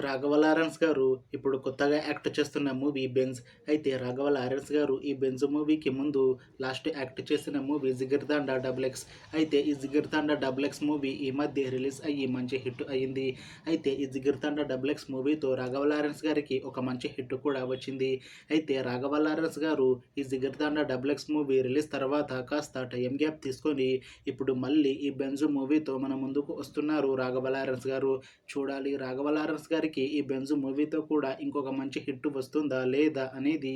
Raghava Lawrence గారు ఇప్పుడు కొత్తగా యాక్ట్ చేస్తున్న మూవీ బెంజ్. అయితే రాఘవ లారెన్స్ గారు ఈ బెంజ్ మూవీకి ముందు లాస్ట్ యాక్ట్ చేసిన మూవీ జిగిర్తాండా డబుల్ ఎక్స్. అయితే ఈ జిగిర్తాండా డబుల్ ఎక్స్ మూవీ ఈ మధ్య రిలీజ్ అయ్యి మంచి హిట్ అయ్యింది. అయితే ఈ జిగిర్తాండా డబుల్ ఎక్స్ మూవీతో రాఘవ లారెన్స్ గారికి ఒక మంచి హిట్ కూడా వచ్చింది. అయితే రాఘవ లారెన్స్ గారు ఈ జిగిర్తాండా డబుల్ ఎక్స్ మూవీ రిలీజ్ తర్వాత కాస్త టైం గ్యాప్ తీసుకొని ఇప్పుడు మళ్ళీ ఈ బెంజ్ మూవీతో మన ముందుకు వస్తున్నారు రాఘవ లారెన్స్ గారు. చూడాలి రాఘవ లారెన్స్ గారికి ఈ బెంజ్ మూవీతో కూడా ఇంకొక మంచి హిట్ వస్తుందా లేదా అనేది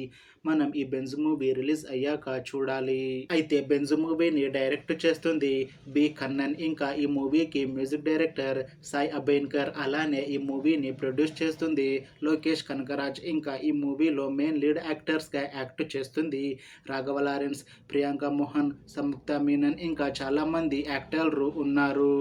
మనం ఈ బెంజ్ మూవీ రిలీజ్ అయ్యాక చూడాలి. అయితే బెంజ్ మూవీని డైరెక్ట్ చేస్తుంది బి కన్నన్. ఇంకా ఈ మూవీకి మ్యూజిక్ డైరెక్టర్ సాయి అభేన్కర్. అలానే ఈ మూవీని ప్రొడ్యూస్ చేస్తుంది లోకేష్ కనకరాజ్. ఇంకా ఈ మూవీలో మెయిన్ లీడ్ యాక్టర్స్ గా యాక్ట్ చేస్తుంది రాఘవ లారెన్స్, ప్రియాంక మోహన్, సంయుక్త మీనన్, ఇంకా చాలా మంది యాక్టర్లు ఉన్నారు.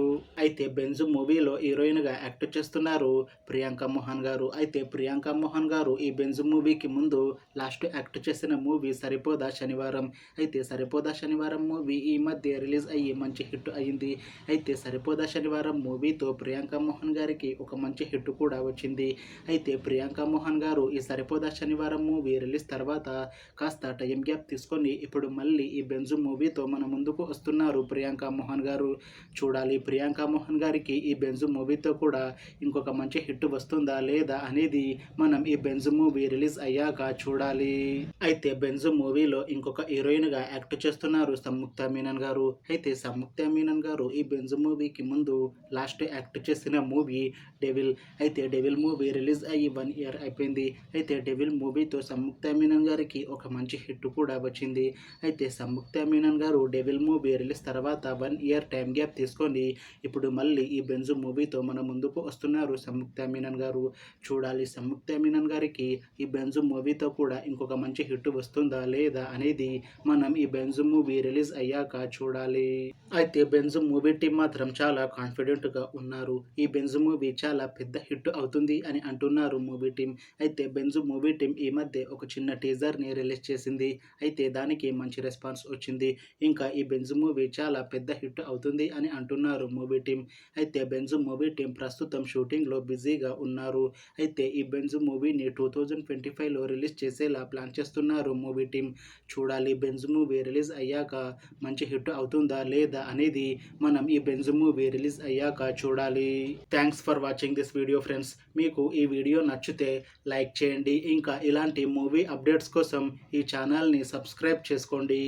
అయితే బెంజ్ మూవీలో హీరోయిన్ గా యాక్ట్ చేస్తున్నారు ప్రియాంక మోహన్ గారు. అయితే ప్రియాంక మోహన్ గారు ఈ బెంజ్ మూవీకి ముందు లాస్ట్ యాక్ట్ చేసిన మూవీ సరిపోదా శనివారం. అయితే సరిపోదా శనివారం మూవీ ఈ మధ్య రిలీజ్ అయ్యి మంచి హిట్ అయ్యింది. అయితే సరిపోదా శనివారం మూవీతో ప్రియాంక మోహన్ గారికి ఒక మంచి హిట్ కూడా వచ్చింది. అయితే ప్రియాంక మోహన్ గారు ఈ సరిపోదా శనివారం మూవీ రిలీజ్ తర్వాత కాస్త టైం గ్యాప్ తీసుకొని ఇప్పుడు మళ్ళీ ఈ బెంజ్ మూవీతో మన ముందుకు వస్తున్నారు ప్రియాంక మోహన్ గారు. చూడాలి ప్రియాంక మోహన్ గారికి ఈ బెంజ్ మూవీతో కూడా ఇంకొక మంచి హిట్ వస్తుందా లేదా అనేది మనం ఈ బెంజ్ మూవీ రిలీజ్ అయ్యాక చూడాలి. అయితే బెంజ్ మూవీలో ఇంకొక హీరోయిన్ గా యాక్ట్ చేస్తున్నారు సంయుక్త మీనన్ గారు. అయితే సంయుక్త మీనన్ గారు ఈ బెంజ్ మూవీకి ముందు లాస్ట్ యాక్ట్ చేసిన మూవీ డెవిల్. అయితే డెవిల్ మూవీ రిలీజ్ అయ్యి 1 year అయిపోయింది. అయితే డెవిల్ మూవీతో సంయుక్త మీనన్ గారికి ఒక మంచి హిట్ కూడా వచ్చింది. అయితే సంయుక్త మీనన్ గారు డెవిల్ మూవీ రిలీజ్ తర్వాత 1 year టైం గ్యాప్ తీసుకొని ఇప్పుడు మళ్ళీ ఈ బెంజ్ మూవీతో మన ముందుకు వస్తున్నారు సంయుక్త మీనన్ గారు. చూడాలి సంయుక్త మీనన్ గారికి ఈ బెంజ్ మూవీతో కూడా ఇంకొక మంచి హిట్ వస్తుందా లేదా అనేది మనం ఈ బెంజ్ మూవీ రిలీజ్ అయ్యాక చూడాలి. అయితే బెంజ్ మూవీ టీం మాత్రం చాలా కాన్ఫిడెంట్ గా ఉన్నారు. ఈ బెంజ్ మూవీ చాలా పెద్ద హిట్ అవుతుంది అని అంటున్నారు మూవీ టీం. అయితే బెంజ్ మూవీ టీం ఈ మధ్య ఒక చిన్న టీజర్ ని రిలీజ్ చేసింది. అయితే దానికి మంచి రెస్పాన్స్ వచ్చింది. ఇంకా ఈ బెంజ్ మూవీ చాలా పెద్ద హిట్ అవుతుంది అని అంటున్నారు మూవీ టీం. అయితే బెంజ్ మూవీ టీం ప్రస్తుతం షూటింగ్ లో బిజీగా ఉన్నారు. అయితే ఈ బెంజ్ మూవీని 2025లో రిలీజ్ చేసేలా ప్లాన్ చేస్తున్నారు మూవీ టీం. చూడాలి బెంజ్ మూవీ రిలీజ్ అయ్యాక మంచి హిట్ అవుతుందా లేదా అనేది మనం ఈ బెంజ్ మూవీ రిలీజ్ అయ్యాక చూడాలి. Thanks for watching this video friends. మీకు ఈ వీడియో నచ్చితే లైక్ చేయండి. ఇంకా ఇలాంటి మూవీ అప్డేట్స్ కోసం ఈ ఛానల్ని సబ్స్క్రైబ్ చేసుకోండి.